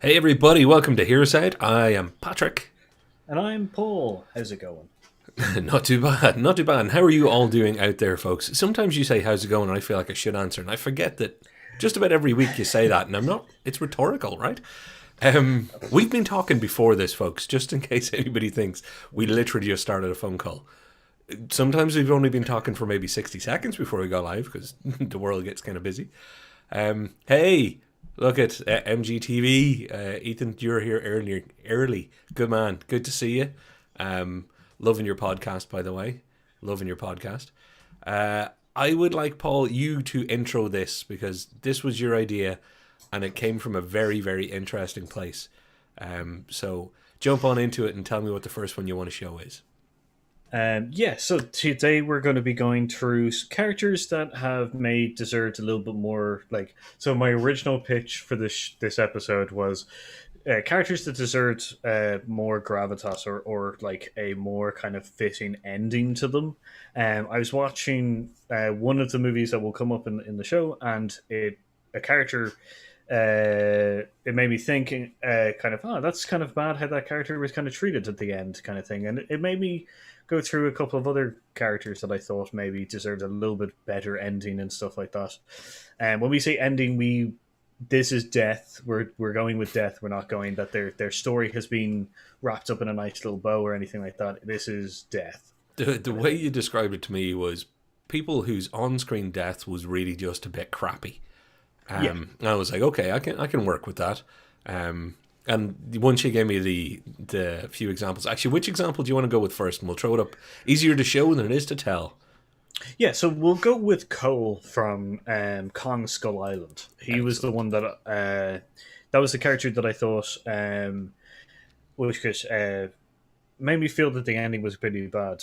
Hey everybody, welcome to Hearside. I am Patrick. And I'm Paul. How's it going? Not too bad, not too bad. And how are you all doing out there, folks? Sometimes you say, how's it going? And I feel like I should answer. And I forget that just about every week you say that. And I'm not, it's rhetorical, right? We've been talking before this, folks, just in case anybody thinks we literally just started a phone call. Sometimes we've only been talking for maybe 60 seconds before we go live because the world gets kind of busy. Hey, look at MGTV. Ethan, you're here earlier. Early. Good man. Good to see you. Loving your podcast, by the way. Loving your podcast. I would like, Paul, you to intro this because this was your idea and it came from a very, very interesting place. So jump on into it and tell me what the first one you want to show is. So today we're going to be going through characters that have made dessert a little bit more like. So my original pitch for this episode was characters that deserve more gravitas or like a more kind of fitting ending to them. I was watching one of the movies that will come up in the show, and a character. It made me thinking, kind of, oh, that's kind of bad how that character was kind of treated at the end, kind of thing, and it made me go through a couple of other characters that I thought maybe deserved a little bit better ending and stuff like that. And when we say ending, this is death. We're going with death. We're not going that their story has been wrapped up in a nice little bow or anything like that. This is death. The way you described it to me was people whose on-screen death was really just a bit crappy. Yeah. And I was like, okay, I can work with that. And once you gave me the few examples, actually, which example do you want to go with first? And we'll throw it up. Easier to show than it is to tell. Yeah, so we'll go with Cole from Kong Skull Island. He was the Excellent. one that was the character that I thought which made me feel that the ending was pretty bad.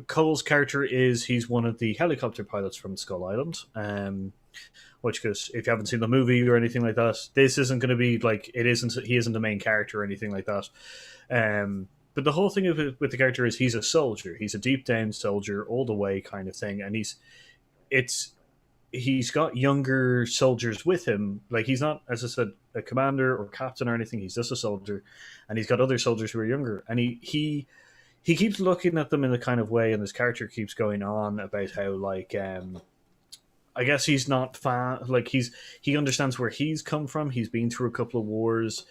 Cole's character he's one of the helicopter pilots from Skull Island. Which, because if you haven't seen the movie or anything like that, this isn't going to be like he isn't the main character or anything like that. But the whole thing with the character is he's a soldier. He's a deep down soldier all the way kind of thing, and it's he's got younger soldiers with him. Like he's not, as I said, a commander or captain or anything. He's just a soldier, and he's got other soldiers who are younger, and he keeps looking at them in a kind of way, and his character keeps going on about how like. I guess he's not like he understands where he's come from. He's been through a couple of wars.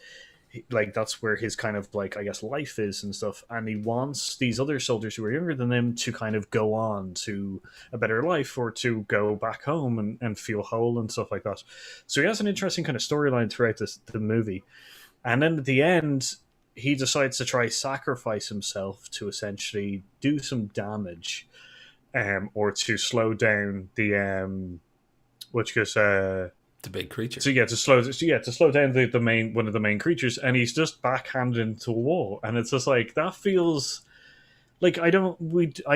Like that's where his kind of like I guess life is and stuff. And he wants these other soldiers who are younger than him to kind of go on to a better life or to go back home and feel whole and stuff like that. So he has an interesting kind of storyline throughout the movie. And then at the end, he decides to try sacrifice himself to essentially do some damage, or to slow down the which goes The big creature. to slow down the main one of the main creatures, and he's just backhanded into a wall, and it's just like that feels like I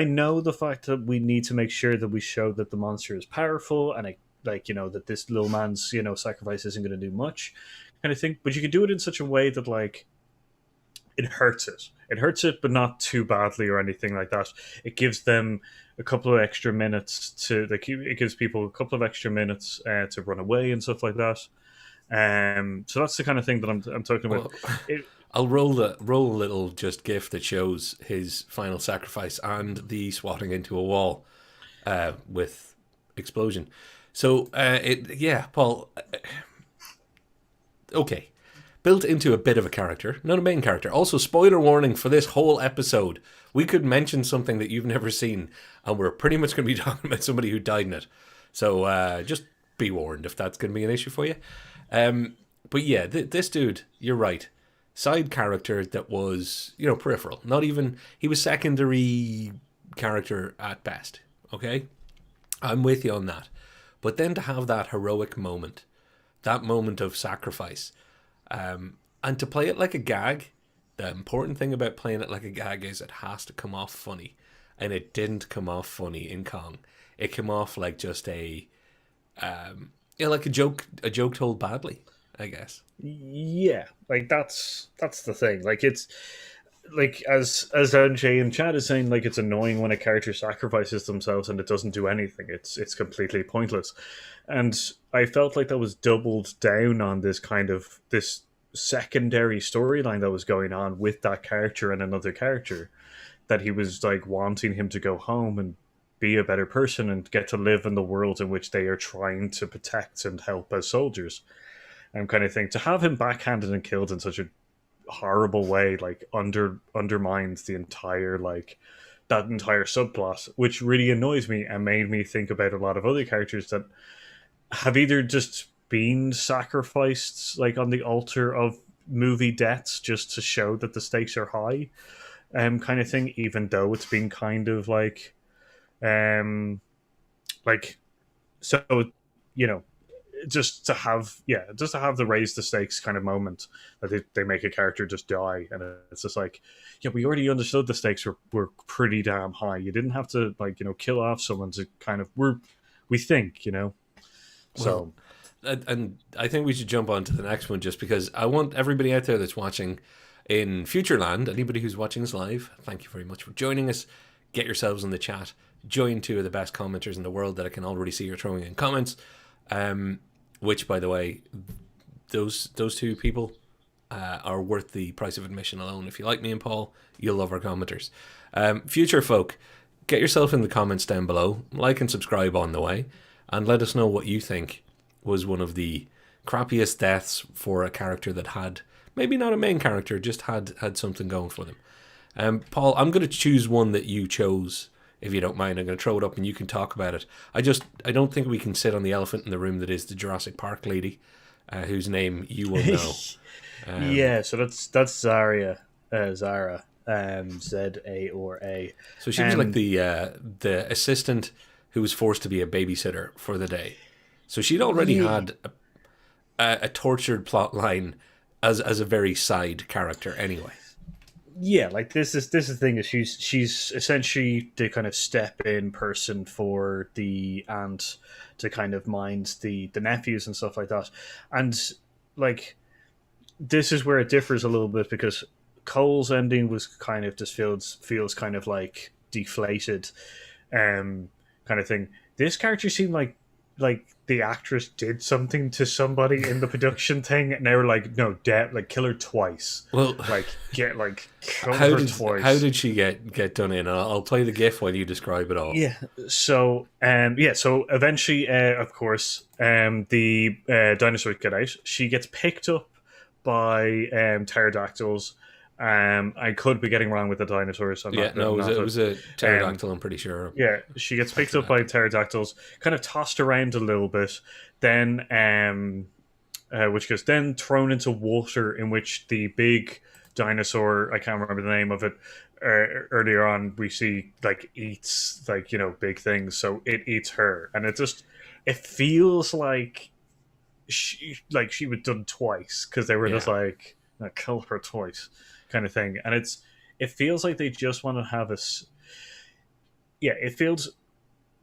know the fact that we need to make sure that we show that the monster is powerful, and that this little man's sacrifice isn't going to do much, kind of thing. But you can do it in such a way that like it hurts it. It hurts it, but not too badly or anything like that. It gives them a couple of extra minutes it gives people a couple of extra minutes to run away and stuff like that. So that's the kind of thing that I'm talking about. Well, It, I'll roll a little just gif that shows his final sacrifice and the swatting into a wall with explosion. So yeah, Paul. Okay, built into a bit of a character, not a main character. Also, spoiler warning for this whole episode. We could mention something that you've never seen, and we're pretty much going to be talking about somebody who died in it. So just be warned if that's going to be an issue for you. But yeah, this dude, you're right. Side character that was, peripheral. Not even, he was secondary character at best. Okay? I'm with you on that. But then to have that heroic moment, that moment of sacrifice, and to play it like a gag, the important thing about playing it like a gag is it has to come off funny. And it didn't come off funny in Kong. It came off like just like a joke told badly, I guess. yeah, like that's the thing. Like it's like as NJ and Chad is saying, like it's annoying when a character sacrifices themselves and it doesn't do anything. It's completely pointless. And I felt like that was doubled down on this kind of this secondary storyline that was going on with that character and another character, that he was like wanting him to go home and be a better person and get to live in the world in which they are trying to protect and help as soldiers, and kind of thing. To have him backhanded and killed in such a horrible way like undermines the entire like that entire subplot, which really annoys me and made me think about a lot of other characters that have either just been sacrificed like on the altar of movie deaths just to show that the stakes are high, kind of thing, even though it's been kind of um like so you know just to have the raise the stakes kind of moment that they make a character just die, and it's just like, yeah, we already understood the stakes were pretty damn high. You didn't have to like kill off someone to kind of we think so. Well, and I think we should jump on to the next one just because I want everybody out there that's watching in Futureland, anybody who's watching us live, thank you very much for joining us. Get yourselves in the chat. Join two of the best commenters in the world that I can already see you're throwing in comments. Which, by the way, those two people are worth the price of admission alone. If you like me and Paul, you'll love our commenters. Future folk, get yourself in the comments down below. Like and subscribe on the way. And let us know what you think was one of the crappiest deaths for a character that had, maybe not a main character, just had something going for them. Paul, I'm going to choose one that you chose, if you don't mind. I'm going to throw it up and you can talk about it. I don't think we can sit on the elephant in the room that is the Jurassic Park lady, whose name you will know. Yeah, so that's Zara, Z-A-R-A. So she was like the assistant who was forced to be a babysitter for the day. So she'd already had a tortured plot line as a very side character anyway. Yeah, like this is the thing is she's essentially the kind of step in person for the aunt to kind of mind the nephews and stuff like that. And like this is where it differs a little bit, because Cole's ending was kind of just feels kind of like deflated, kind of thing. This character seemed like the actress did something to somebody in the production thing, and they were like, "No, kill her twice." Well, like kill her twice. How did she get done in? I'll play the GIF while you describe it all. Yeah. So so eventually, of course, the dinosaurs get out. She gets picked up by pterodactyls. I could be getting wrong with the dinosaurs. It was a pterodactyl. I'm pretty sure. Yeah, she gets picked up by pterodactyls, kind of tossed around a little bit, then which gets then thrown into water, in which the big dinosaur, I can't remember the name of it. Earlier on, we see like eats big things, so it eats her, and it feels like she was done twice, because they were just like, kill her twice kind of thing. And it feels like they just want to have it feels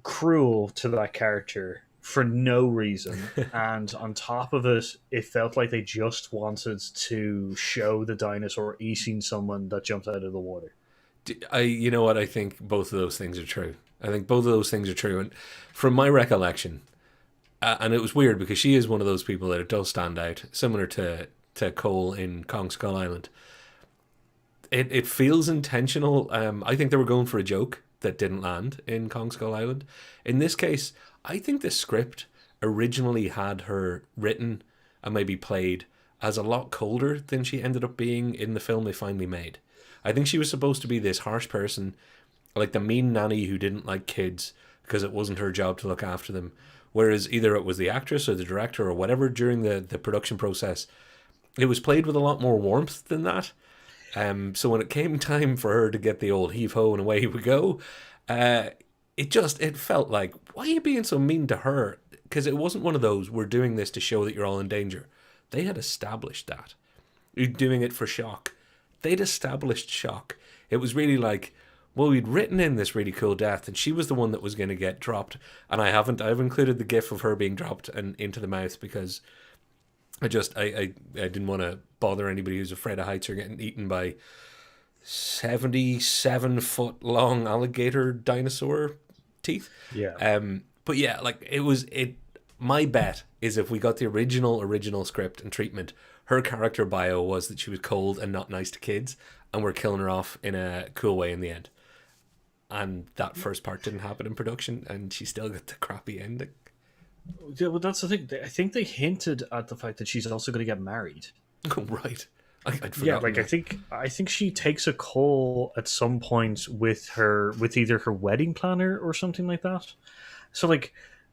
cruel to that character for no reason. And on top of it, it felt like they just wanted to show the dinosaur eating someone that jumped out of the water. You know what, I think both of those things are true. And from my recollection, and it was weird because she is one of those people that it does stand out, similar to Cole in Kong Skull Island. It feels intentional. I think they were going for a joke that didn't land in Kong Skull Island. In this case, I think the script originally had her written and maybe played as a lot colder than she ended up being in the film they finally made. I think she was supposed to be this harsh person, like the mean nanny who didn't like kids because it wasn't her job to look after them. Whereas either it was the actress or the director or whatever during the production process, it was played with a lot more warmth than that. So when it came time for her to get the old heave-ho and away we go, it felt like, why are you being so mean to her? Because it wasn't one of those, we're doing this to show that you're all in danger. They had established that. You're doing it for shock. They'd established shock. It was really like, well, we'd written in this really cool death, and she was the one that was going to get dropped. And I've included the gif of her being dropped and into the mouth because I didn't want to bother anybody who's afraid of heights or getting eaten by 77-foot long alligator dinosaur teeth. Yeah. But yeah, like it was it. My bet is if we got the original script and treatment, her character bio was that she was cold and not nice to kids, and we're killing her off in a cool way in the end. And that first part didn't happen in production, and she still got the crappy ending. Yeah, well, that's the thing. I think they hinted at the fact that she's also going to get married. Oh, right. I'd Yeah, forgotten like that. I think she takes a call at some point with either her wedding planner or something like that. So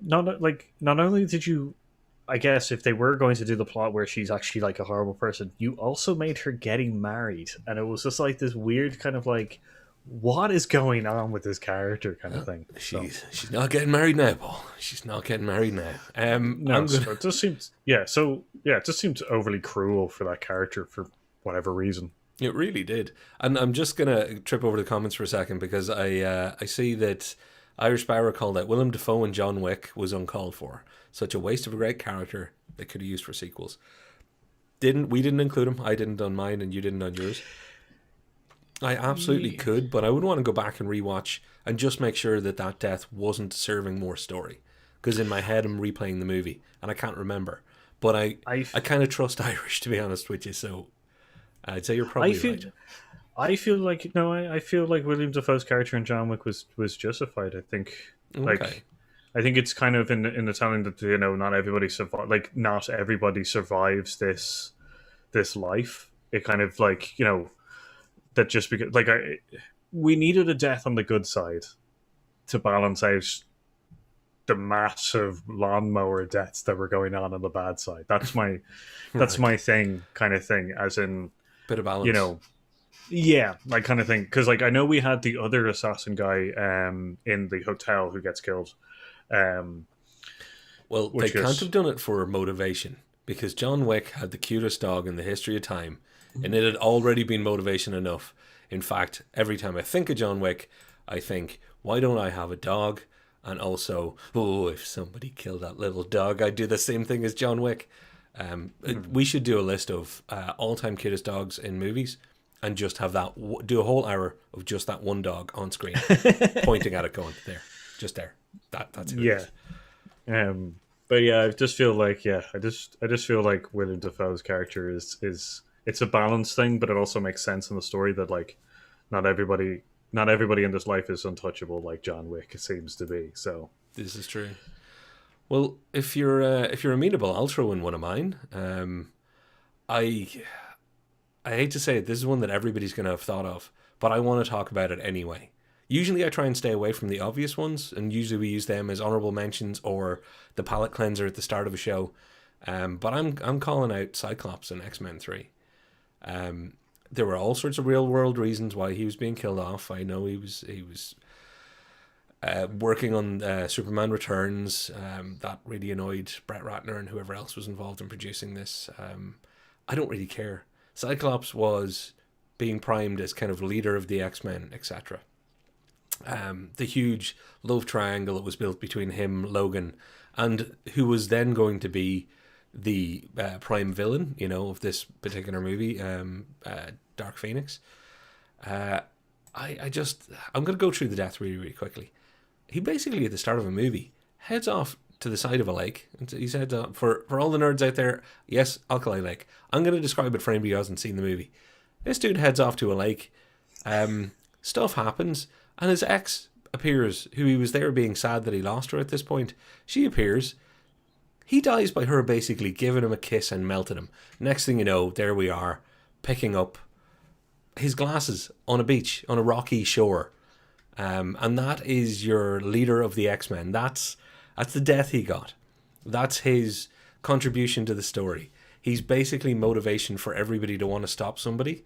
not only did you, I guess, if they were going to do the plot where she's actually like a horrible person, you also made her getting married, and it was just like this weird kind of like, what is going on with this character kind of thing. So She's not getting married now, Paul. She's not getting married now. no, I'm gonna. so it just seems yeah, so yeah, it just seems overly cruel for that character for whatever reason. It really did, and I'm just gonna trip over the comments for a second because I see that Irish Barra called out Willem Dafoe and John Wick was uncalled for. Such a waste of a great character they could have used for sequels. Didn't include him. I didn't on mine, and you didn't on yours. I absolutely could, but I would want to go back and rewatch and just make sure that that death wasn't serving more story. Because in my head, I'm replaying the movie and I can't remember. But I kind of trust Irish, to be honest with you. So I'd say you're I probably feel right. I feel like no, I feel like William Dafoe's character in John Wick was justified. I think Okay. like I think it's kind of in the telling that not everybody not everybody survives this life. It kind of like that just because we needed a death on the good side to balance out the massive lawnmower deaths that were going on the bad side. That's Right. my thing, kind of thing. As in, Bit of you balance. know, yeah, like kind of thing. Because like I know we had the other assassin guy in the hotel who gets killed, um, Well, they which can't is have done it for motivation because John Wick had the cutest dog in the history of time, and it had already been motivation enough. In fact, every time I think of John Wick, I think, why don't I have a dog? And also, oh, if somebody killed that little dog, I'd do the same thing as John Wick. We should do a list of all-time cutest dogs in movies, and just have that do a whole hour of just that one dog on screen, pointing at it, going there, just there. That's who it yeah. is. But yeah, I just feel like I just feel like William Dafoe's character is it's a balance thing, but it also makes sense in the story that like not everybody not everybody in this life is untouchable like John Wick seems to be. So This is true. Well, if you're amenable, I'll throw in one of mine. I I hate to say it, this is one that everybody's going to have thought of, but I want to talk about it anyway. Usually, I try and stay away from the obvious ones, and usually we use them as honorable mentions or the palate cleanser at the start of a show. But I'm calling out Cyclops in X-Men 3. There were all sorts of real world reasons why he was being killed off. I know he was working on Superman Returns. That really annoyed Brett Ratner and whoever else was involved in producing this. I don't really care. Cyclops was being primed as kind of leader of the X-Men, etc. The huge love triangle that was built between him, Logan, and who was then going to be the prime villain, of this particular movie, Dark Phoenix. I'm going to go through the death really, really quickly. He basically, at the start of a movie, heads off to the side of a lake. And he said, for all the nerds out there, yes, Alkali Lake. I'm going to describe it for anybody who hasn't seen the movie. This dude heads off to a lake. Stuff happens, and his ex appears, who he was there being sad that he lost her at this point. She appears. He dies by her basically giving him a kiss and melting him. Next thing you know, there we are, picking up his glasses on a beach, on a rocky shore. And that is your leader of the X-Men. That's the death he got. That's his contribution to the story. He's basically motivation for everybody to want to stop somebody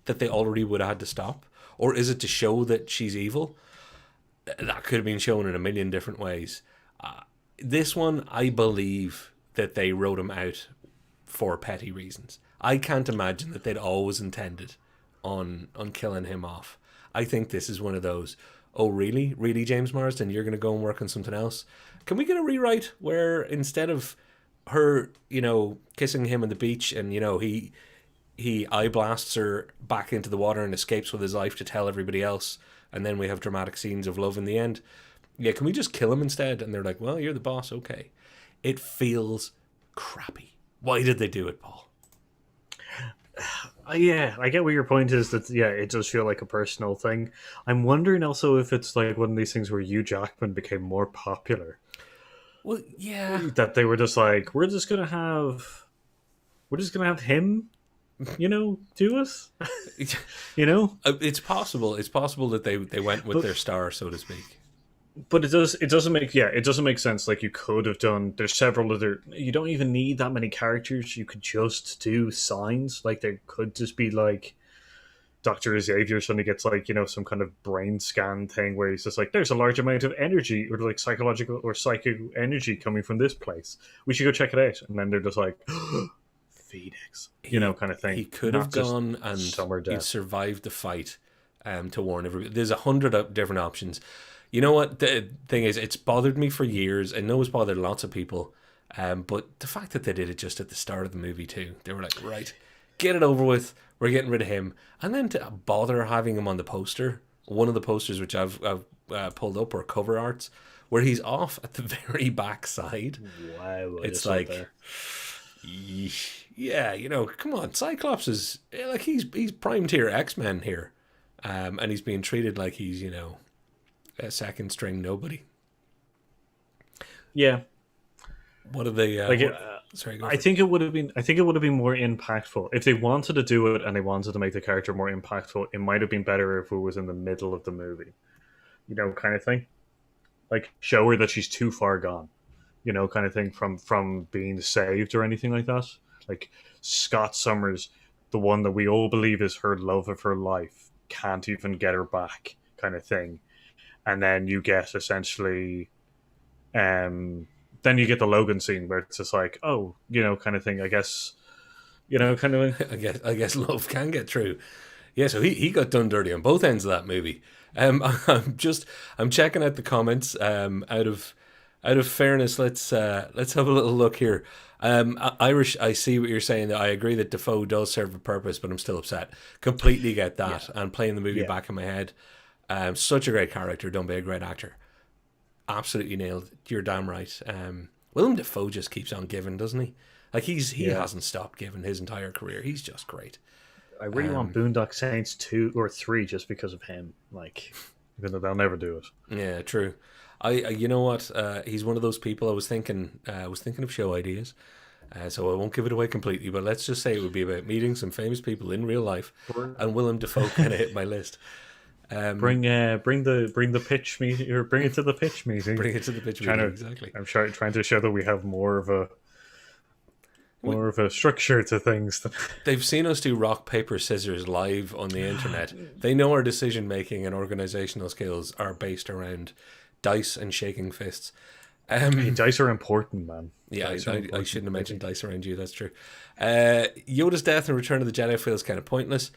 that they already would have had to stop. Or is it to show that she's evil? That could have been shown in a million different ways. This one, I believe that they wrote him out for petty reasons. I can't imagine that they'd always intended on killing him off. I think this is one of those, oh really? Really, James Marsden? You're going to go and work on something else? Can we get a rewrite where instead of her, kissing him on the beach and, he eye blasts her back into the water and escapes with his life to tell everybody else, and then we have dramatic scenes of love in the end. Yeah, can we just kill him instead? And they're like, well, you're the boss, okay. It feels crappy. Why did they do it, Paul? Yeah, I get what your point is. That yeah, it does feel like a personal thing. I'm wondering also if it's like one of these things where Hugh Jackman became more popular. Well, yeah. That they were just like, we're just gonna have him, do it. you know, It's possible. It's possible that they went with but their star, so to speak. it doesn't make sense. Like you could have done. There's several other. You don't even need that many characters. You could just do signs. Like there could just be like Dr. Xavier suddenly gets like, some kind of brain scan thing where he's just like, there's a large amount of energy or like psychological or psychic energy coming from this place. We should go check it out. And then they're just like, Phoenix, kind of thing. He could have gone and he'd survived the fight to warn everybody. There's 100 different options. You know what? The thing is, it's bothered me for years. I know it's bothered lots of people. But the fact that they did it just at the start of the movie too, they were like, right, get it over with. We're getting rid of him. And then to bother having him on the poster, one of the posters which I've pulled up are cover arts, where he's off at the very back side. Wow. It's like, yeah, come on. Cyclops is, like, he's prime tier X-Men here. And he's being treated like he's, a second string nobody. Yeah. What are they... Sorry, I think it would have been more impactful if they wanted to do it and they wanted to make the character more impactful. It might have been better if it was in the middle of the movie, kind of thing. Like show her that she's too far gone, kind of thing from being saved or anything like that. Like Scott Summers, the one that we all believe is her love of her life, can't even get her back, kind of thing. And then you get essentially, then you get the Logan scene where it's just like, oh, kind of thing. I guess, kind of. I guess love can get through. Yeah, so he got done dirty on both ends of that movie. I'm checking out the comments. Out of fairness, let's have a little look here. Irish, I see what you're saying. I agree that Defoe does serve a purpose, but I'm still upset. Completely get that. Yeah. And playing the movie back in my head, such a great character done by a great actor. Absolutely nailed it. You're damn right. Willem Dafoe just keeps on giving, doesn't he? Like he hasn't stopped giving his entire career. He's just great. I really want Boondock Saints 2 or 3 just because of him. Like, even though they'll never do it. Yeah, true. You know what? He's one of those people. I was thinking of show ideas, so I won't give it away completely. But let's just say it would be about meeting some famous people in real life, and Willem Dafoe kind of hit my list. Bring the pitch meeting, or bring it to the pitch meeting. Bring it to the pitch meeting. Exactly. I'm trying to show that we have more of a structure to things. They've seen us do rock paper scissors live on the internet. They know our decision making and organizational skills are based around dice and shaking fists. Dice are important, man. Yeah, I shouldn't have mentioned dice around you. That's true. Yoda's death in Return of the Jedi feels kind of pointless.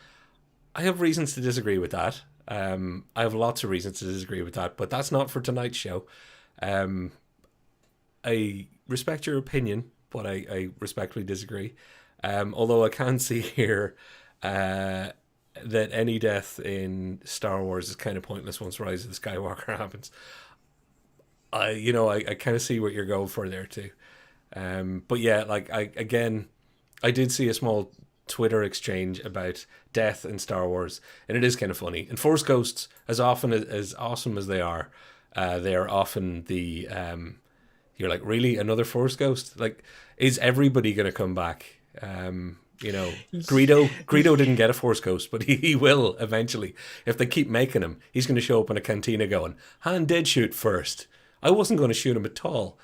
I have reasons to disagree with that. I have lots of reasons to disagree with that, but that's not for tonight's show. I respect your opinion, but I respectfully disagree. Although I can see here that any death in Star Wars is kind of pointless once Rise of the Skywalker happens. I kind of see what you're going for there too. But yeah, like I did see a small Twitter exchange about death in Star Wars, and it is kind of funny. And Force Ghosts, as awesome as they are often the you're like, really, another Force Ghost? Like, is everybody gonna come back? Greedo didn't get a Force Ghost, but he will eventually. If they keep making him, he's gonna show up in a cantina going, Han did shoot first. I wasn't going to shoot him at all.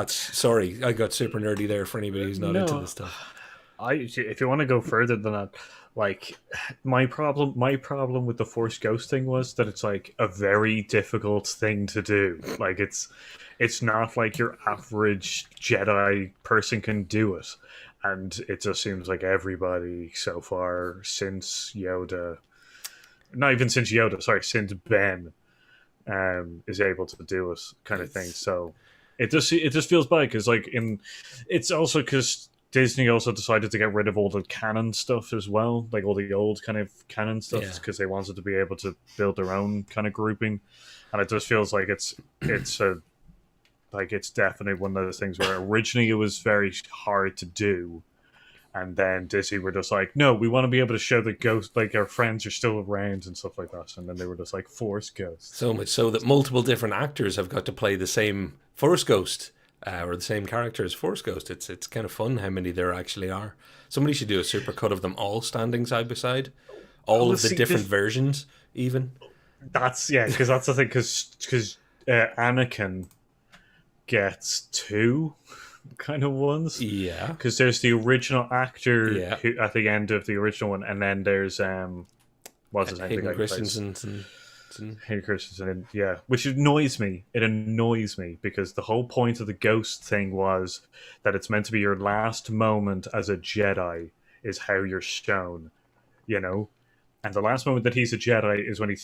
Sorry, I got super nerdy there for anybody who's not into this stuff. If you want to go further than that, like my problem with the Force ghosting was that it's like a very difficult thing to do. Like it's not like your average Jedi person can do it, and it just seems like everybody so far since Yoda, not even since Yoda, sorry, since Ben, is able to do it, kind of thing. So it just feels bad because it's also because Disney also decided to get rid of all the canon stuff as well, like all the old kind of canon stuff, Yeah. because they wanted to be able to build their own kind of grouping. And it just feels like it's a like it's definitely one of those things where originally it was very hard to do, and then Disney were just like, no, we want to be able to show the ghost, like our friends are still around and stuff like that. And then they were just like, force ghosts. So much so that multiple different actors have got to play the same Force Ghost or the same character as Force Ghost. It's kind of fun how many there actually are. Somebody should do a supercut of them all standing side by side, all of the different versions, even. That's yeah, because that's the thing. Because Anakin gets two kind of ones. Yeah, Because there's the original actor yeah. who, at the end of the original one, and then there's what's his name? Hayden The guy who plays Christensen. Hayden Christensen. Yeah, which annoys me. It annoys me because the whole point of the ghost thing was that it's meant to be your last moment as a Jedi is how you're shown, you know. And the last moment that he's a Jedi is when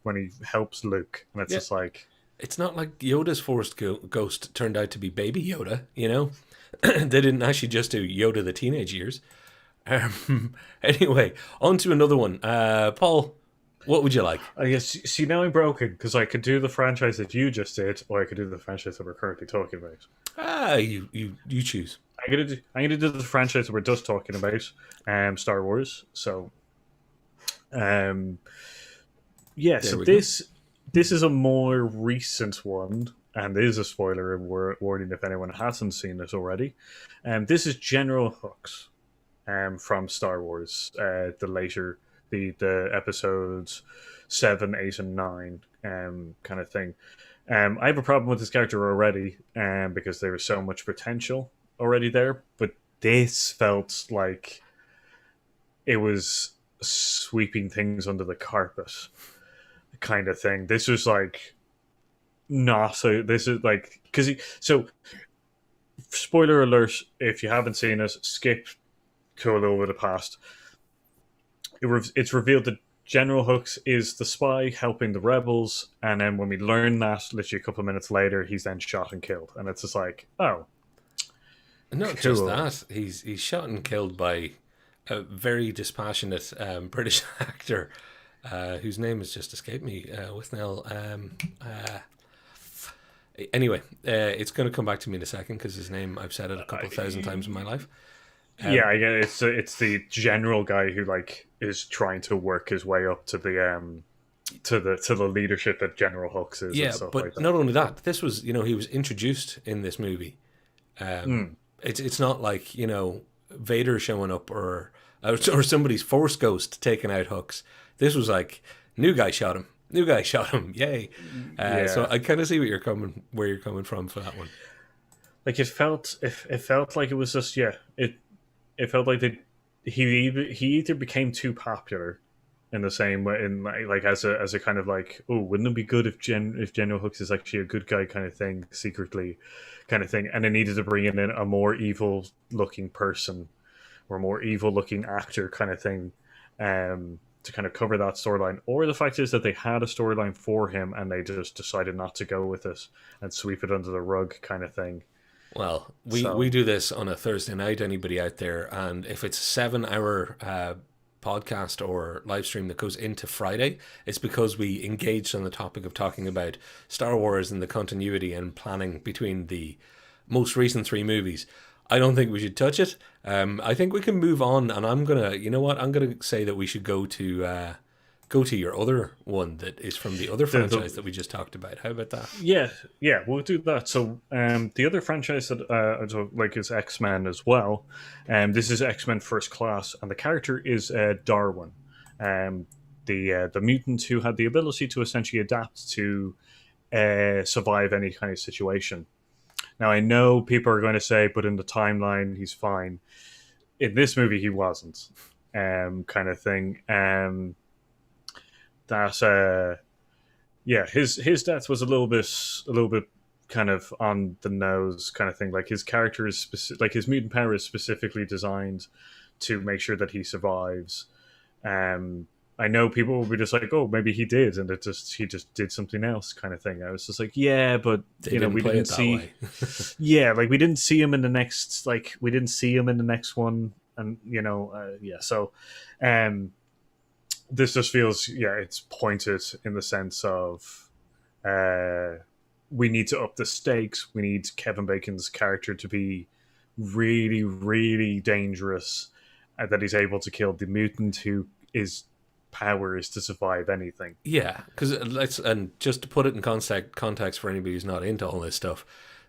when he helps Luke, and it's Yeah. just like It's not like Yoda's Force Ghost turned out to be baby Yoda, you know? They didn't actually just do Yoda the teenage years. Anyway, on to another one. Paul, what would you like? I guess see now I'm broken because I could do the franchise that you just did, or I could do the franchise that we're currently talking about. You choose. I'm gonna do the franchise that we're just talking about, Star Wars. So, yeah. There So we go. this is a more recent one, and there is a spoiler warning if anyone hasn't seen it already. This is General Hux, from Star Wars, the episodes 7, 8, and 9, kind of thing. I have a problem with this character already, because there was so much potential already there, but this felt like it was sweeping things under the carpet kind of thing. This was like not so. This is like because so. Spoiler alert: if you haven't seen it, skip to a little bit of past. It's revealed that General Hux is the spy helping the rebels, and then when we learn that, literally a couple of minutes later, he's then shot and killed, and it's just like, oh, Not just cool. that, he's shot and killed by a very dispassionate British actor whose name has just escaped me. With Nell. Anyway, it's going to come back to me in a second because his name I've said it a couple thousand times in my life. Yeah, I get it. It's the general guy who like is trying to work his way up to the to the leadership that General Hux is, Yeah, and stuff but like that. not only that, this was he was introduced in this movie. It's not like Vader showing up or somebody's Force Ghost taking out Hux. This was like new guy shot him. New guy shot him. Yay! Yeah. So I kind of see where you're coming from for that one. Like it felt like it was just it felt like he either became too popular in the same way, in like as a kind of like, oh, wouldn't it be good if General Hux is actually a good guy kind of thing secretly, kind of thing, and they needed to bring in a more evil looking person or a more evil looking actor kind of thing, to kind of cover that storyline. Or the fact is that they had a storyline for him and they just decided not to go with it and sweep it under the rug kind of thing. Well, we do this on a Thursday night, anybody out there, and if it's a 7-hour podcast or live stream that goes into Friday, it's because we engaged on the topic of talking about Star Wars and the continuity and planning between the most recent 3 movies. I don't think we should touch it. I think we can move on, and I'm gonna say that we should go to your other one that is from the other franchise that we just talked about. How about that? Yeah, we'll do that. So, the other franchise that I like is X-Men as well. This is X-Men First Class, and the character is Darwin, the mutant who had the ability to essentially adapt to survive any kind of situation. Now, I know people are going to say, but in the timeline, he's fine. In this movie, he wasn't, kind of thing. His death was a little bit kind of on the nose kind of thing. Like his character is like his mutant power is specifically designed to make sure that he survives. I know people will be just like, oh, maybe he did, and he just did something else, kind of thing. I was just like, yeah, but They you know, didn't we play didn't it that see, way. yeah, like we didn't see him in the next, like we didn't see him in the next one, and you know, yeah. So, um, this just feels, yeah, it's pointed in the sense of, uh, we need to up the stakes. We need Kevin Bacon's character to be really, really dangerous, that he's able to kill the mutant who is power is to survive anything. Yeah, because let's and just to put it in context for anybody who's not into all this stuff,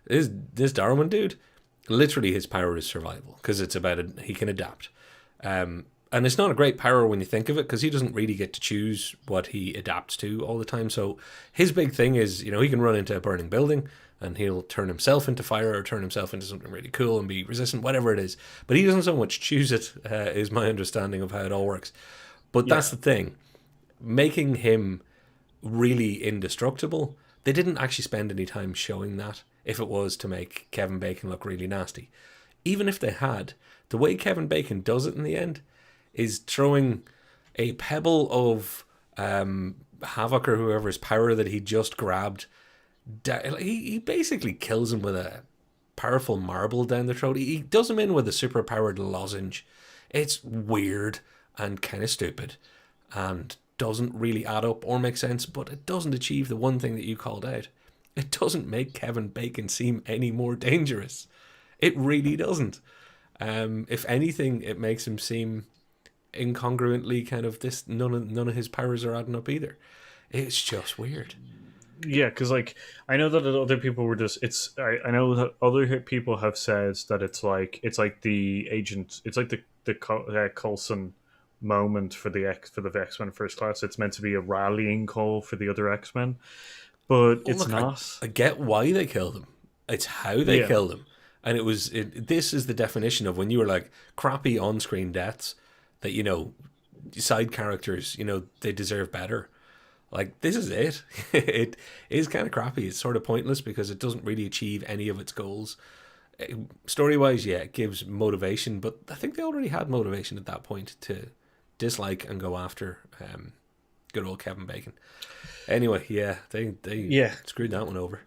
this Darwin dude, literally his power is survival because it's about it. He can adapt, and it's not a great power when you think of it because he doesn't really get to choose what he adapts to all the time. So his big thing is, you know, he can run into a burning building and he'll turn himself into fire or turn himself into something really cool and be resistant, whatever it is. But he doesn't so much choose it. Is my understanding of how it all works. But that's Yeah, the thing, making him really indestructible, they didn't actually spend any time showing that if it was to make Kevin Bacon look really nasty. Even if they had, the way Kevin Bacon does it in the end is throwing a pebble of Havoc or whoever's power that he just grabbed. He basically kills him with a powerful marble down the throat. He does him in with a super powered lozenge. It's weird and kind of stupid and doesn't really add up or make sense, but it doesn't achieve the one thing that you called out. It doesn't make Kevin Bacon seem any more dangerous. It really doesn't. If anything, it makes him seem incongruently kind of this. None of his powers are adding up either. It's just weird. yeah, because like I know that other people were just. I know that other people have said that it's like the agent. It's like the Coulson moment for the X Men First Class. It's meant to be a rallying call for the other X Men, but Well, it's look, not. I get why they killed him. It's how they Yeah, killed him, and this is the definition of when you were like crappy on-screen deaths that you know side characters, you know, they deserve better. Like this is it. It is kind of crappy. It's sort of pointless because it doesn't really achieve any of its goals. Story wise, yeah, it gives motivation, but I think they already had motivation at that point to dislike and go after good old Kevin Bacon. Anyway, yeah, they yeah, screwed that one over.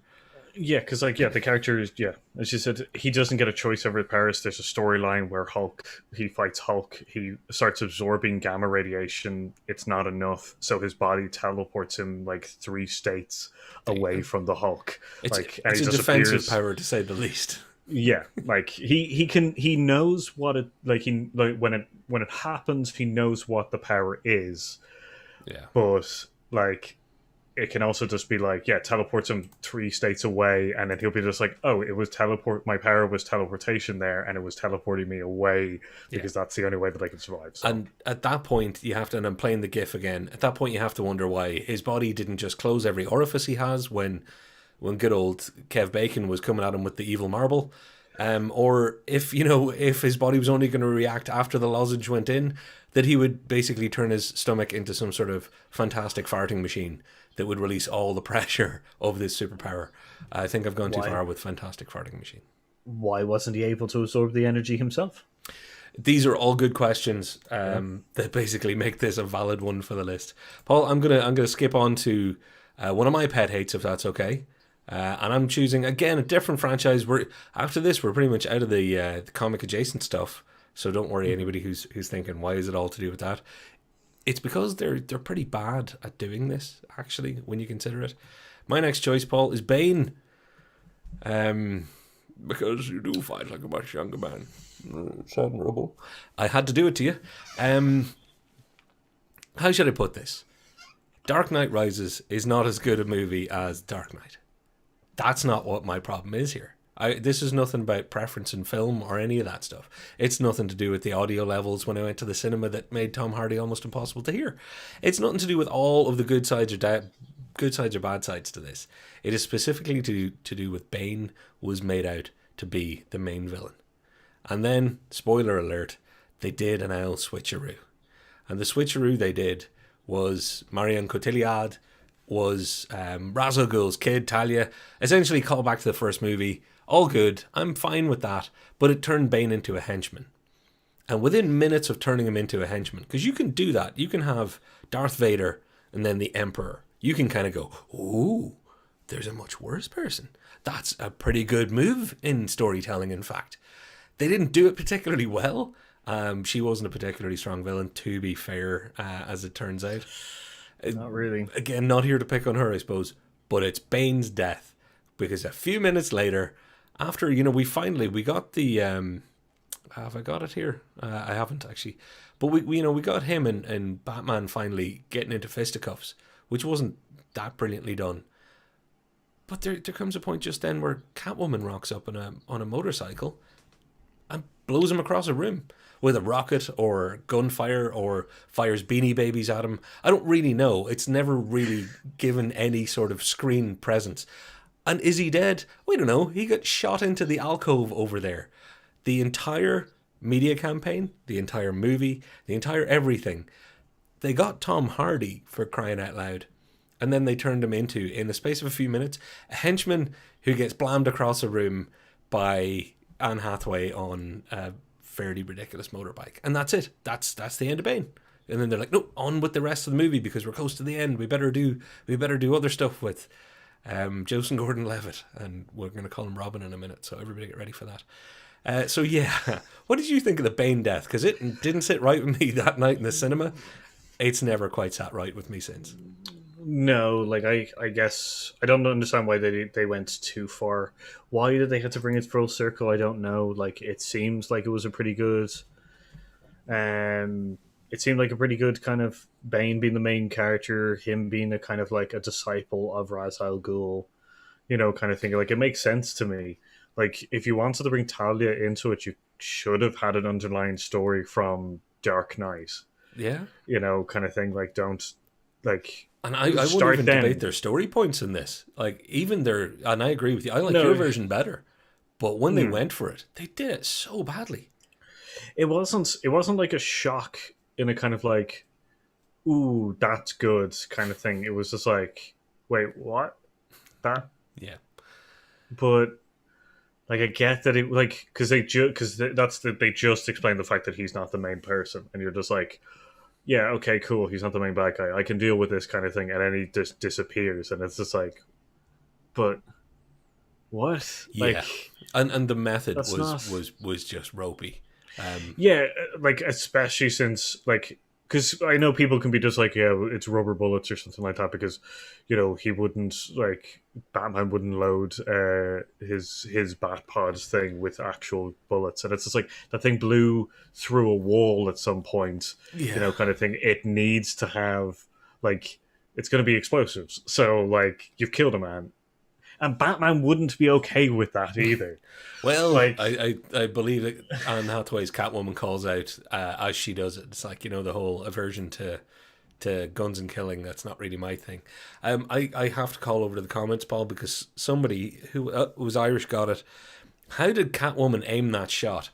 yeah, because like yeah, the character is yeah, as you said, he doesn't get a choice over Paris. There's a storyline where he fights Hulk. He starts absorbing gamma radiation. It's not enough, so his body teleports him like 3 states There you away go. from the Hulk. It's Like, and it's he a just defensive appears. power to say the least. Yeah, like he knows what it like he like when it happens. He knows what the power is, Yeah, but like it can also just be like, yeah, teleports him 3 states away, and then he'll be just like, oh, it was teleport. My power was teleportation there, and it was teleporting me away yeah. because that's the only way that I can survive. So And at that point, you have to, and I'm playing the GIF again. At that point, you have to wonder why his body didn't just close every orifice he has when good old Kev Bacon was coming at him with the evil marble. Or if you know if his body was only going to react after the lozenge went in, that he would basically turn his stomach into some sort of fantastic farting machine that would release all the pressure of this superpower. I think I've gone too why far with fantastic farting machine. why wasn't he able to absorb the energy himself? These are all good questions Yeah. that basically make this a valid one for the list. Paul, I'm gonna skip on to one of my pet hates, if that's okay. And I'm choosing again a different franchise. We're after this, we're pretty much out of the comic adjacent stuff. So don't worry, anybody who's thinking why is it all to do with that? It's because they're pretty bad at doing this. Actually, when you consider it, my next choice, Paul, is Bane. Because you do fight like a much younger man. Sad and rubble. I had to do it to you. How should I put this? Dark Knight Rises is not as good a movie as Dark Knight. That's not what my problem is here. This is nothing about preference in film or any of that stuff. It's nothing to do with the audio levels when I went to the cinema that made Tom Hardy almost impossible to hear. It's nothing to do with all of the good sides or bad sides to this. It is specifically to do with Bane was made out to be the main villain. And then, spoiler alert, they did an owl switcheroo. And the switcheroo they did was Marion Cotillard was Ra's al Ghul's kid, Talia. Essentially called back to the first movie. All good. I'm fine with that. But it turned Bane into a henchman. And within minutes of turning him into a henchman, because you can do that, you can have Darth Vader and then the Emperor. You can kind of go, ooh, there's a much worse person. That's a pretty good move in storytelling, in fact. They didn't do it particularly well. She wasn't a particularly strong villain, to be fair, as it turns out. Not really. Again, not here to pick on her, I suppose, but it's Bane's death. Because a few minutes later, after, we got the... have I got it here? I haven't, actually. But we got him and Batman finally getting into fisticuffs, which wasn't that brilliantly done. But there comes a point just then where Catwoman rocks up on a motorcycle and blows him across a room with a rocket or gunfire or fires Beanie Babies at him. I don't really know. It's never really given any sort of screen presence. And is he dead? We don't know. He got shot into the alcove over there. The entire media campaign, the entire movie, the entire everything, they got Tom Hardy, for crying out loud. And then they turned him into, in the space of a few minutes, a henchman who gets blammed across a room by Anne Hathaway on a fairly ridiculous motorbike. And that's it. That's the end of Bane. And then they're like, no, on with the rest of the movie because we're close to the end. We better do other stuff with Joseph Gordon-Levitt. And we're going to call him Robin in a minute. So everybody get ready for that. So yeah, what did you think of the Bane death? Because it didn't sit right with me that night in the cinema. It's never quite sat right with me since. No, like I guess I don't understand why they went too far. Why did they have to bring it full circle? I don't know. Like it seems like it was a pretty good. It seemed like a pretty good kind of Bane being the main character, him being a kind of like a disciple of Ra's al Ghul, kind of thing. Like it makes sense to me. Like if you wanted to bring Talia into it, you should have had an underlying story from Dark Knight. Yeah, kind of thing. Like don't like. And I wouldn't even debate their story points in this. Like, even and I agree with you, I like your version better. But when they went for it, they did it so badly. It wasn't like a shock in a kind of like, ooh, that's good kind of thing. It was just like, wait, what? That? Yeah. But, like, I get that it, like, because they just explained the fact that he's not the main person. And you're just like, yeah, okay, cool. He's not the main bad guy. I can deal with this kind of thing, and then he just disappears, and it's just like, but what? Yeah, and the method was just ropey. Yeah, like especially since because I know people can be just like, yeah, it's rubber bullets or something like that because, he wouldn't Batman wouldn't load his bat pod thing with actual bullets, and it's just like that thing blew through a wall at some point, kind of thing. It needs to have it's going to be explosives, so you've killed a man. And Batman wouldn't be okay with that either. Well, I believe that Anne Hathaway's Catwoman calls out as she does it. It's like, the whole aversion to guns and killing. That's not really my thing. I have to call over to the comments, Paul, because somebody who was Irish got it. How did Catwoman aim that shot?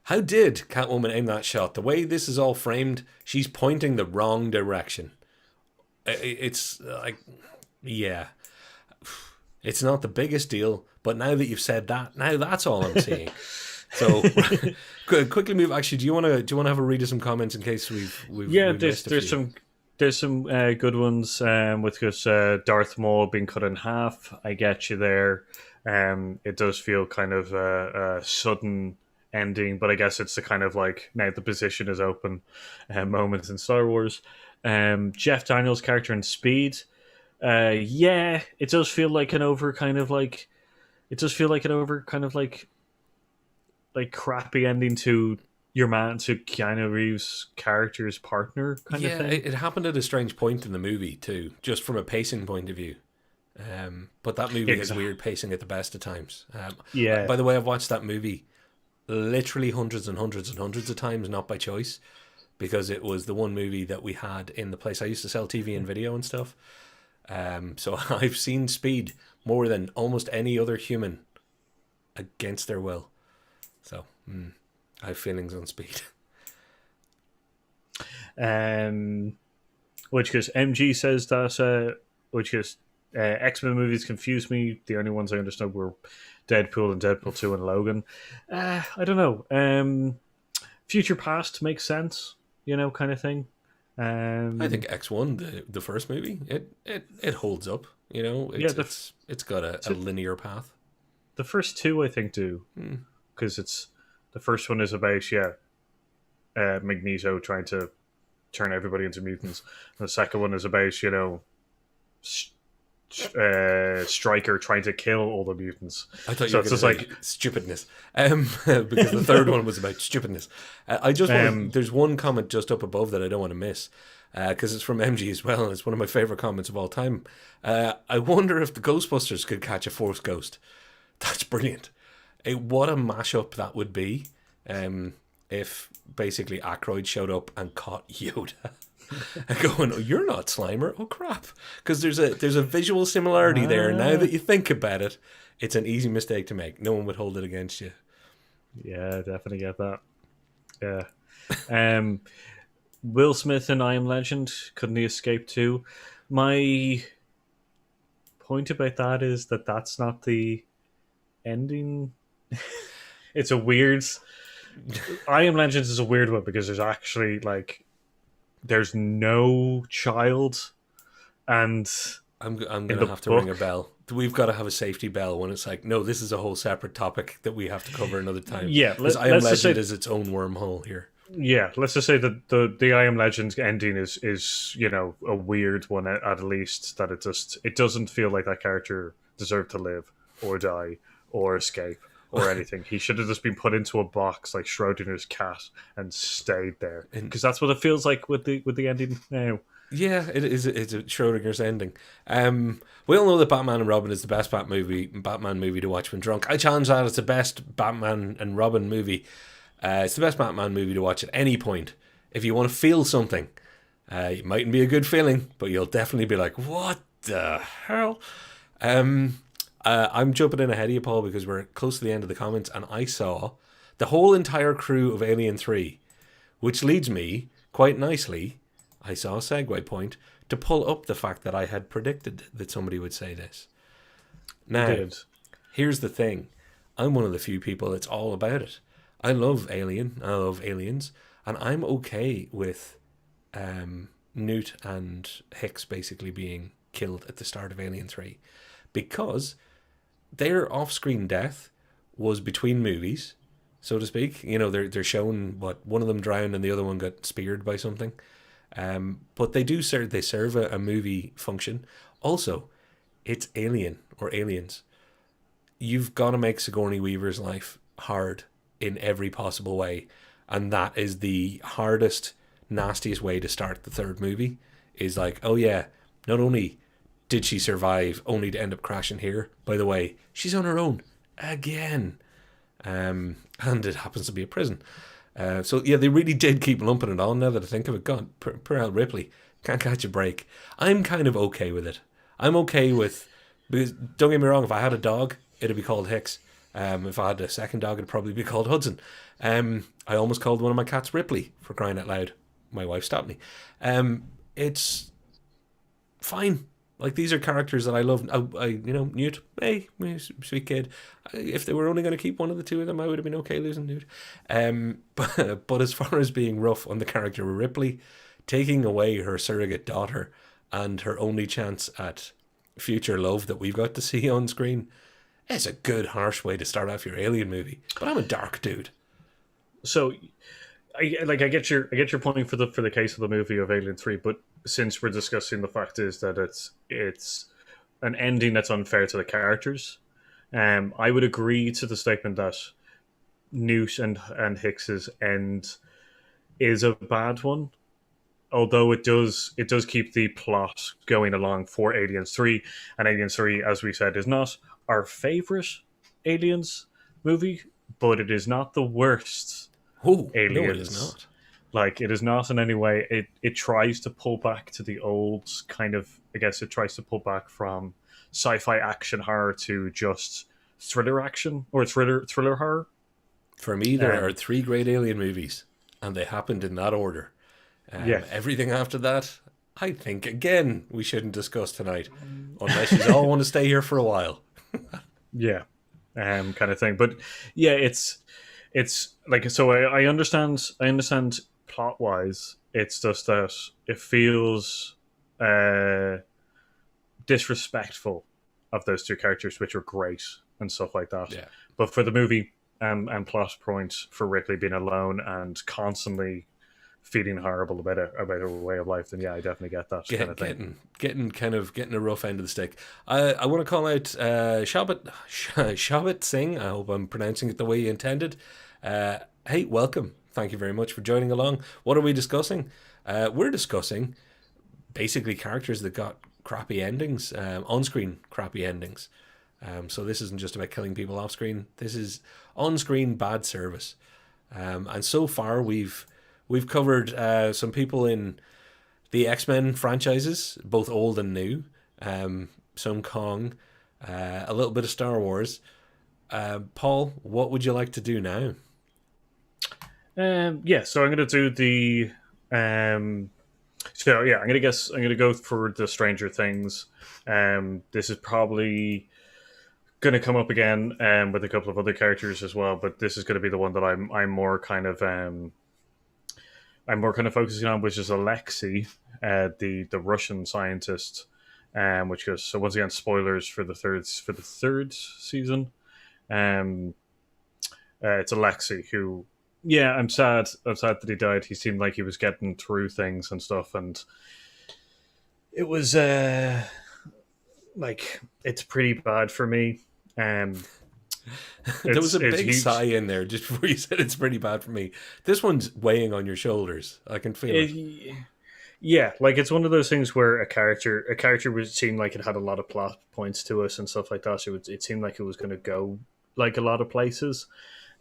How did Catwoman aim that shot? The way this is all framed, she's pointing the wrong direction. It's like, yeah. It's not the biggest deal, but now that you've said that, now that's all I'm seeing. So, quickly move. Actually, do you want to have a read of some comments in case we've there's some good ones with just Darth Maul being cut in half. I get you there. It does feel kind of a sudden ending, but I guess it's the kind of like now the position is open moment in Star Wars. Jeff Daniels' character in Speed. Yeah, it does feel like an over kind of like crappy ending to your man, to Keanu Reeves' character's partner kind of thing. It happened at a strange point in the movie too, just from a pacing point of view. But that movie has weird pacing at the best of times. Yeah. By the way, I've watched that movie literally hundreds and hundreds and hundreds of times, not by choice, because it was the one movie that we had in the place I used to sell TV and video and stuff. So I've seen Speed more than almost any other human against their will. So I have feelings on Speed. Which because MG says that X-Men movies confuse me. The only ones I understood were Deadpool and Deadpool 2 and Logan. I don't know. future past makes sense, kind of thing. I think X1, the first movie, it holds up. Yeah, It's got a the linear path. the first two I think do, because the first one is about Magneto trying to turn everybody into mutants, and the second one is about Stryker trying to kill all the mutants. I thought you So were it's going to just say like stupidness, because the third one was about stupidness. I just want there's one comment just up above that I don't want to miss, because it's from MG as well, and it's one of my favorite comments of all time. I wonder if the Ghostbusters could catch a fourth ghost. That's brilliant. What a mashup that would be, if basically Aykroyd showed up and caught Yoda. Going, oh, you're not Slimer. Oh crap! Because there's a visual similarity there. Now that you think about it, it's an easy mistake to make. No one would hold it against you. yeah, definitely get that. Yeah. Will Smith in I Am Legend, couldn't he escape too? My point about that is that that's not the ending. It's a weird. I Am Legend is a weird one because there's actually there's no child, and I'm in gonna the have to ring a book, bell. We've got to have a safety bell when it's like, no, this is a whole separate topic that we have to cover another time. yeah. Because I Am Legend is its own wormhole here. Yeah, let's just say that the I Am Legend ending is a weird one at least, that it doesn't feel like that character deserved to live or die or escape or anything. He should have just been put into a box like Schrodinger's cat and stayed there, because that's what it feels like with the ending now. Yeah, it is. It's a Schrodinger's ending. We all know that Batman and Robin is the best Batman movie to watch when drunk. I challenge that. It's the best Batman and Robin movie. It's the best Batman movie to watch at any point. If you want to feel something, it mightn't be a good feeling, but you'll definitely be like, what the hell? I'm jumping in ahead of you, Paul, because we're close to the end of the comments, and I saw the whole entire crew of Alien 3, which leads me, quite nicely, I saw a segue point, to pull up the fact that I had predicted that somebody would say this. Now, here's the thing. I'm one of the few people that's all about it. I love Alien, I love Aliens, and I'm okay with Newt and Hicks basically being killed at the start of Alien 3, because their off-screen death was between movies, so to speak. They're showing what one of them drowned and the other one got speared by something. But they serve a movie function. Also, it's Alien or Aliens. You've got to make Sigourney Weaver's life hard in every possible way, and that is the hardest, nastiest way to start the third movie. Is like, oh yeah, not only did she survive only to end up crashing here, by the way, she's on her own again, and it happens to be a prison. So yeah, they really did keep lumping it on. Now that I think of it, God, poor Al Ripley can't catch a break. I'm kind of okay with it. I'm okay with, because don't get me wrong, if I had a dog, it'd be called Hicks. If I had a second dog, it'd probably be called Hudson. I almost called one of my cats Ripley, for crying out loud. My wife stopped me. It's fine. Like, these are characters that I love. Newt, hey, sweet kid. If they were only going to keep one of the two of them, I would have been okay losing Newt. But as far as being rough on the character of Ripley, taking away her surrogate daughter and her only chance at future love that we've got to see on screen, it's a good, harsh way to start off your Alien movie. But I'm a dark dude. So, I get your point for the case of the movie of Alien 3, but since we're discussing the fact is that it's an ending that's unfair to the characters, I would agree to the statement that Newt and Hicks's end is a bad one. Although it does keep the plot going along for Aliens 3, and Aliens 3, as we said, is not our favorite Aliens movie, but it is not the worst Oh, Aliens. no, it is not. Like, it is not in any way. It tries to pull back to the old kind of, I guess it tries to pull back from sci-fi action horror to just thriller action, or thriller horror. For me, there are three great Alien movies, and they happened in that order. Everything after that, I think, again, we shouldn't discuss tonight, unless you all want to stay here for a while. Yeah, kind of thing. But yeah, it's like, so I understand plot wise. It's just that it feels uh, disrespectful of those two characters, which are great and stuff like that. Yeah. But for the movie and plot points for Ripley being alone and constantly feeling horrible about her way of life, then yeah, I definitely get that kind of thing. Getting a rough end of the stick. I want to call out Shabbat Singh. I hope I'm pronouncing it the way you intended. Hey, welcome. Thank you very much for joining along. What are we discussing? We're discussing basically characters that got crappy endings, on-screen crappy endings. So this isn't just about killing people off screen. This is on-screen bad service. And so far we've covered some people in the X-Men franchises, both old and new. Some Kong, a little bit of Star Wars. Paul, what would you like to do now? Yeah, so I'm gonna do the so yeah, I'm gonna go for the Stranger Things. This is probably gonna come up again with a couple of other characters as well, but this is gonna be the one that I'm more kind of focusing on, which is Alexei, the Russian scientist, which goes, so once again, spoilers for the third season. Um, it's Alexei who, yeah, I'm sad. I'm sad that he died. He seemed like he was getting through things and stuff, and it was like, it's pretty bad for me. Um, There was a it's big huge. sigh in there just before you said it's pretty bad for me. This one's weighing on your shoulders. I can feel it. Yeah, like it's one of those things where a character would seem like it had a lot of plot points to us and stuff like that. So it seemed like it was going to go like a lot of places.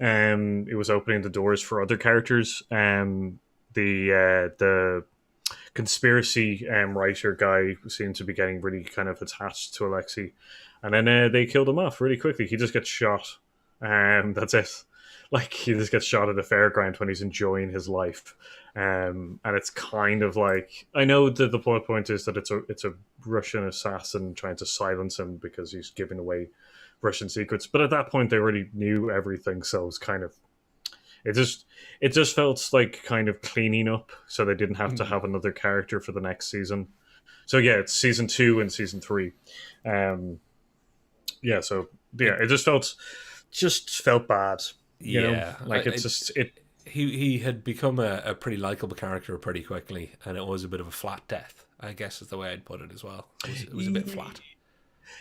It was opening the doors for other characters. The conspiracy writer guy seemed to be getting really kind of attached to Alexei, and then they killed him off really quickly. He just gets shot. That's it. Like, he just gets shot at a fairground when he's enjoying his life. And it's kind of like, I know that the plot point is that it's a Russian assassin trying to silence him because he's giving away Russian secrets. But at that point, they already knew everything, so it's kind of, it just felt like kind of cleaning up, so they didn't have to have another character for the next season. So yeah, it's season two and season three. Um, yeah, so yeah, it just felt bad. Yeah, Like it's just it. he had become a pretty likable character pretty quickly, and it was a bit of a flat death, I guess is the way I'd put it as well. It was a bit flat.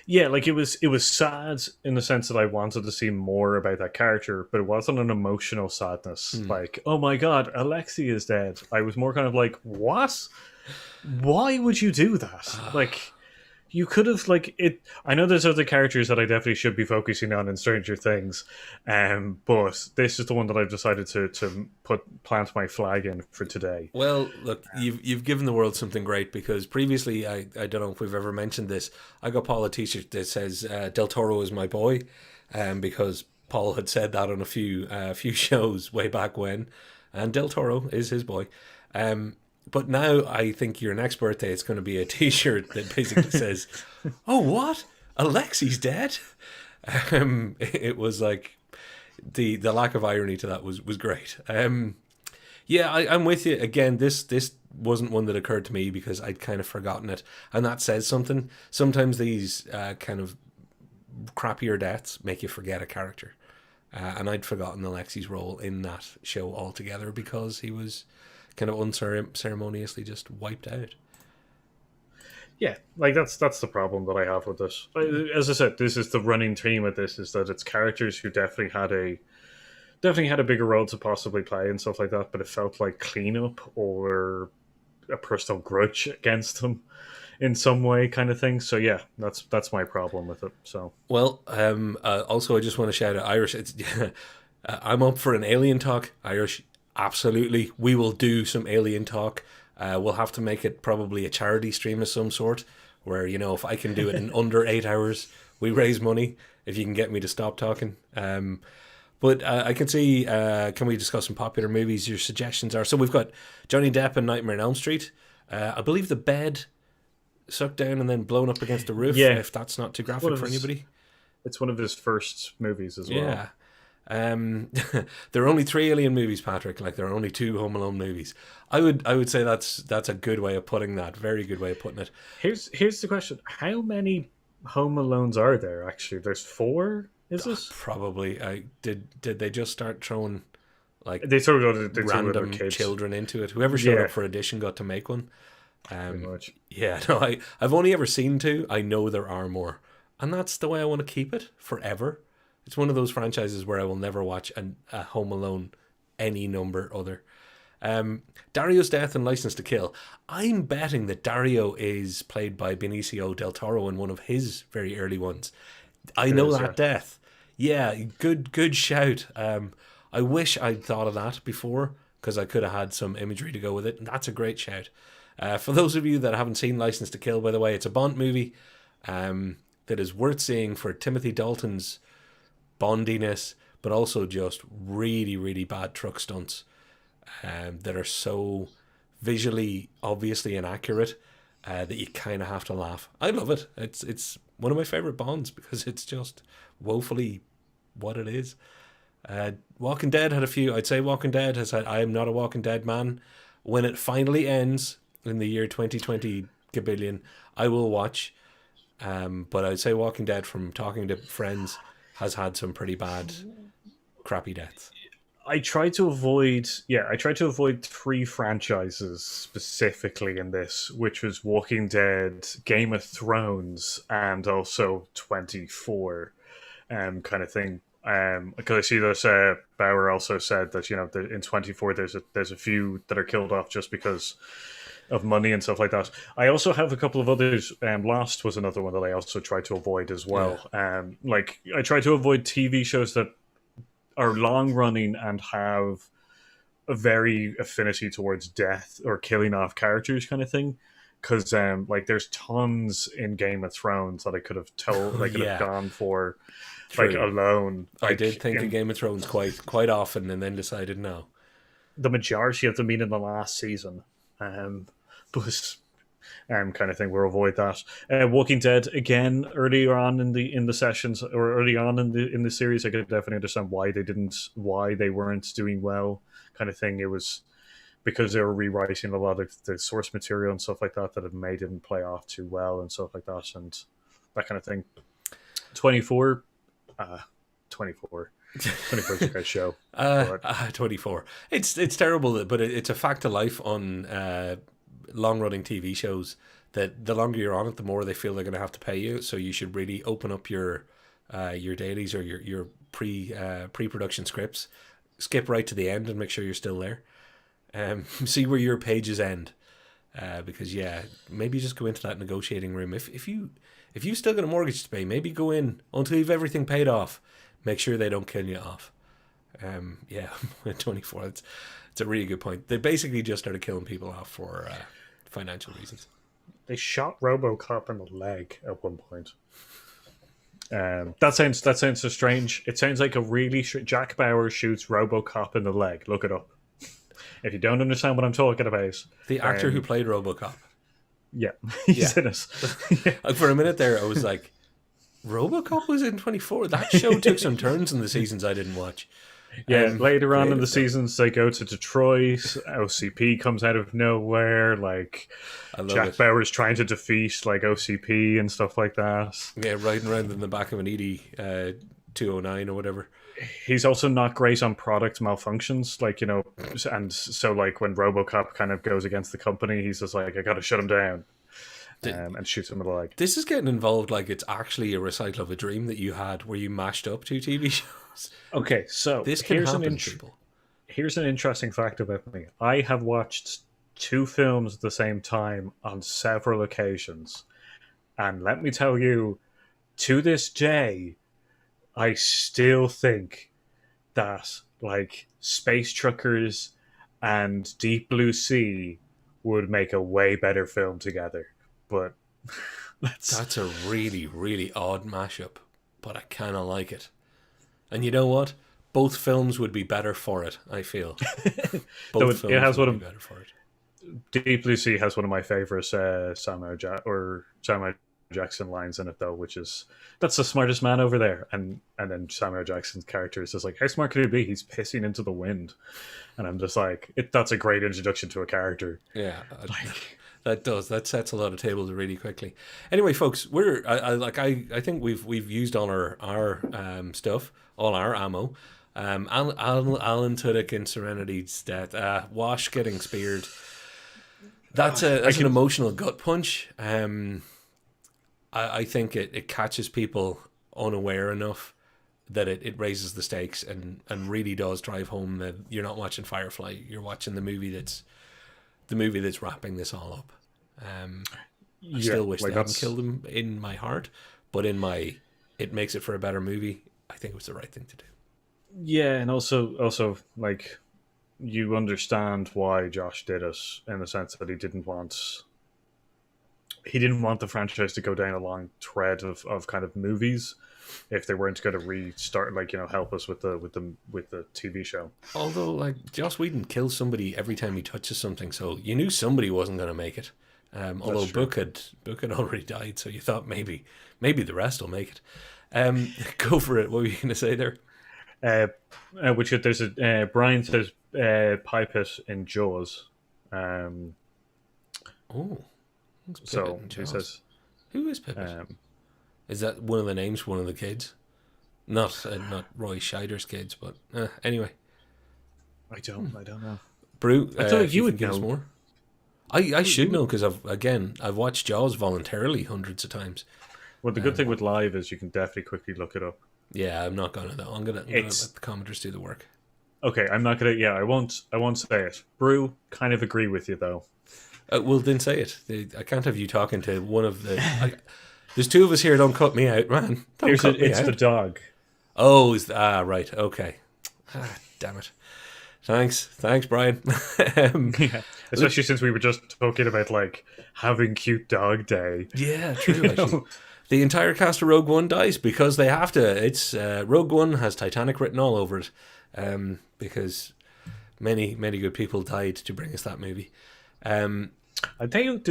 Yeah, like it was sad in the sense that I wanted to see more about that character, but it wasn't an emotional sadness. Like, oh my god, Alexei is dead. I was more kind of like, what? Why would you do that? Like, you could have, like, it. I know there's other characters that I definitely should be focusing on in Stranger Things, but this is the one that I've decided to plant my flag in for today. Well, look, you've given the world something great because previously, I don't know if we've ever mentioned this. I got Paul a T-shirt that says "Del Toro is my boy," because Paul had said that on a few shows way back when, and Del Toro is his boy. But now I think your next birthday it's going to be a T-shirt that basically says, "Oh, what? Alexi's dead." It was like the lack of irony to that was great. Yeah, I'm with you. Again, this wasn't one that occurred to me because I'd kind of forgotten it, and that says something. Sometimes these kind of crappier deaths make you forget a character, and I'd forgotten Alexi's role in that show altogether because he was kind of unceremoniously just wiped out. Yeah, like that's the problem that I have with this. As I said, this is the running theme with this, is that it's characters who definitely had a bigger role to possibly play and stuff like that, but it felt like cleanup or a personal grudge against them in some way, kind of thing. So yeah, that's my problem with it. So Well, also I just want to shout out Irish. It's I'm up for an alien talk. Irish, absolutely. We will do some alien talk. We'll have to make it probably a charity stream of some sort, where if I can do it in under 8 hours, we raise money. If you can get me to stop talking. But I can see. Can we discuss some popular movies? Your suggestions are, so we've got Johnny Depp and Nightmare on Elm Street. I believe the bed sucked down and then blown up against the roof. yeah, If that's not too it's one graphic of for his anybody. it's one of his first movies as well. Yeah. There are only three Alien movies, Patrick. Like, there are only two Home Alone movies. I would say that's a good way of putting that. Very good way of putting it. Here's the question: how many Home Alones are there? Actually, there's four. Is it? Probably. I did they just start throwing like They throw it with random kids, children into it? Whoever showed yeah, up for Audition got to make one. pretty much. Yeah, no, I've only ever seen two. I know there are more, and that's the way I want to keep it forever. It's one of those franchises where I will never watch a Home Alone any number other. Dario's death and License to Kill. I'm betting that Dario is played by Benicio del Toro in one of his very early ones. I know that death. Yeah, good shout. I wish I'd thought of that before because I could have had some imagery to go with it. And that's a great shout. For those of you that haven't seen License to Kill, by the way, it's a Bond movie that is worth seeing for Timothy Dalton's Bondiness, but also just really, really bad truck stunts that are so visually obviously inaccurate that you kind of have to laugh. I love it. It's one of my favorite Bonds because it's just woefully what it is. Walking Dead had a few. I'd say Walking Dead has had. I am not a Walking Dead man. When it finally ends in the year 2020 gabillion, I will watch. But I'd say Walking Dead, from talking to friends, has had some pretty bad, crappy deaths. I try to avoid three franchises specifically in this, which was Walking Dead, Game of Thrones, and also 24, kind of thing. Because I see that Bauer also said that that in 24 there's a few that are killed off just because of money and stuff like that. I also have a couple of others. Lost was another one that I also try to avoid as well. Yeah. Like I try to avoid TV shows that are long running and have a very affinity towards death or killing off characters, kind of thing. Because like there's tons in Game of Thrones that I could have told, like, could have gone for, True. like, alone. I Like, did think of Game of Thrones quite often, and then decided no. the majority of them being in the last season. But kind of thing. We'll avoid that. Walking Dead again earlier on in the sessions, or early on in the series, I could definitely understand why they weren't doing well, kind of thing. It was because they were rewriting a lot of the source material and stuff like that it didn't play off too well and stuff like that, and that kind of thing. 24 is a great show. 24. It's terrible, but it's a fact of life on long-running TV shows that the longer you're on it, the more they feel they're going to have to pay you. So you should really open up your dailies or your pre-production scripts, skip right to the end, and make sure you're still there. See where your pages end, because maybe just go into that negotiating room. If you still got a mortgage to pay, maybe go in until you've everything paid off. Make sure they don't kill you off. 24. It's a really good point. They basically just started killing people off for financial reasons. They shot RoboCop in the leg at one point. That sounds so strange. It sounds like a really Jack Bauer shoots RoboCop in the leg. Look it up. If you don't understand what I'm talking about, the actor who played RoboCop. Yeah, he's in it. For a minute there, I was like, RoboCop was in 24. That show took some turns in the seasons I didn't watch. Later on in the seasons, they go to Detroit. OCP comes out of nowhere. Like, Jack Bauer's trying to defeat like OCP and stuff like that. Yeah, riding around in the back of an Edie 209 or whatever. He's also not great on product malfunctions, and so like when RoboCop kind of goes against the company, he's just like, I got to shut him down. And shoots him in the leg. This is getting involved like it's actually a recital of a dream that you had where you mashed up two TV shows. Okay, so this can happen, people. Here's an interesting fact about me. I have watched two films at the same time on several occasions. And let me tell you, to this day, I still think that like Space Truckers and Deep Blue Sea would make a way better film together. But that's a really, really odd mashup, but I kind of like it. And you know what? Both films would be better for it, I feel. Both films would be better for it. Deep Blue Sea has one of my favorites Samurai Jackson lines in it though, which is that's the smartest man over there, and then Samuel Jackson's character is just like, how smart could he be? He's pissing into the wind, and I'm just like, that's a great introduction to a character. Yeah, that sets a lot of tables really quickly. Anyway, folks, I think we've used all our stuff, all our ammo. Alan Tudyk in Serenity's death. Wash getting speared. That's an emotional gut punch. I think it catches people unaware enough that it raises the stakes and really does drive home that you're not watching Firefly. You're watching the movie that's wrapping this all up. I still wish they hadn't killed him in my heart, but it makes it for a better movie. I think it was the right thing to do. Yeah, and also like you understand why Josh did it in the sense that he didn't want the franchise to go down a long thread of kind of movies if they weren't going to restart, like, you know, help us with the TV show. Although, like, Joss Whedon kills somebody every time he touches something, so you knew somebody wasn't going to make it. Although Book had already died, so you thought maybe the rest will make it. Go for it. What were you going to say there? Which there's a Brian says Pipet in Jaws. Oh, so he says, who is Pipet? Is that one of the names for one of the kids? Not Roy Scheider's kids, but anyway. I don't know. Brew, I thought you would give us know more. I should know because I've watched Jaws voluntarily hundreds of times. Well, the good thing with live is you can definitely quickly look it up. Yeah, I'm not gonna though. I'm gonna let the commenters do the work. Okay, I'm not gonna. Yeah, I won't say it. Brew, kind of agree with you though. Well, then say it. I can't have you talking to one of the. There's two of us here. Don't cut me out, man. It's the dog. Oh, right. Okay. Damn it. Thanks, Brian. Yeah, especially since we were just talking about like having cute dog day. Yeah, true. Actually. The entire cast of Rogue One dies because they have to. It's Rogue One has Titanic written all over it, because many good people died to bring us that movie. Do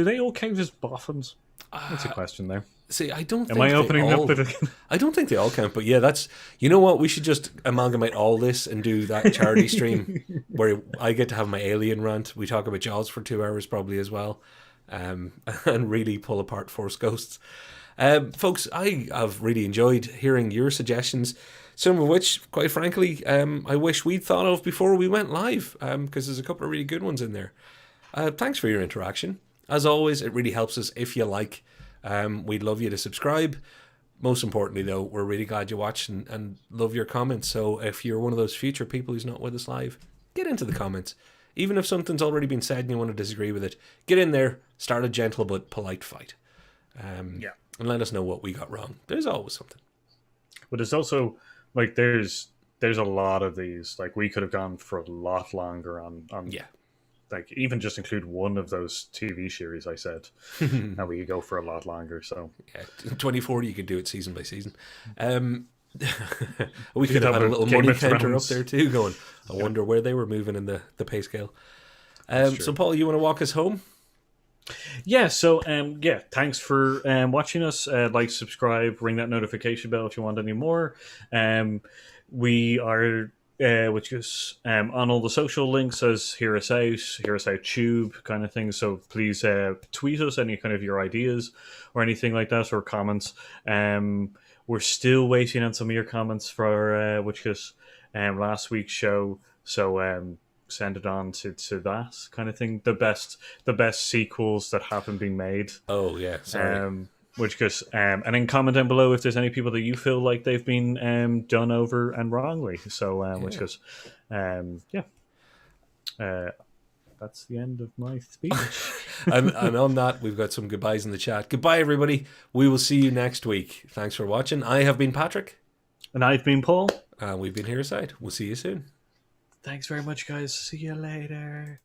they all count as boffins? That's a question there. See, I don't. Am I opening up with it? I don't think they all count, but yeah, that's. You know what? We should just amalgamate all this and do that charity stream where I get to have my alien rant. We talk about Jaws for 2 hours probably as well, and really pull apart Force Ghosts. Folks, I have really enjoyed hearing your suggestions, some of which, quite frankly, I wish we'd thought of before we went live, because there's a couple of really good ones in there. Thanks for your interaction. As always, it really helps us if you like. We'd love you to subscribe. Most importantly, though, we're really glad you watch and love your comments. So if you're one of those future people who's not with us live, get into the comments. Even if something's already been said and you want to disagree with it, get in there, start a gentle but polite fight. Yeah. And let us know what we got wrong. There's always something. But there's also, like, there's a lot of these. Like, we could have gone for a lot longer on yeah. Like, even just include one of those TV series I said. Now we could go for a lot longer, so. Yeah, 2040 you could do it season by season. We could have had a little money counter up there too going, I wonder where they were moving in the pay scale. So Paul, you want to walk us home? Yeah, so thanks for watching us. Like, subscribe, ring that notification bell if you want any more. We are which is on all the social links as Hear Us Out Tube kind of thing. So please tweet us any kind of your ideas or anything like that, or comments. We're still waiting on some of your comments for which is last week's show. So send it on to that kind of thing. The best sequels that haven't been made. Oh yeah, sorry. Which goes and then comment down below if there's any people that you feel like they've been done over and wrongly. So which goes that's the end of my speech. and on that, we've got some goodbyes in the chat. Goodbye, everybody. We will see you next week. Thanks for watching. I have been Patrick. And I've been Paul. And we've been Here Aside. We'll see you soon. Thanks very much, guys. See you later.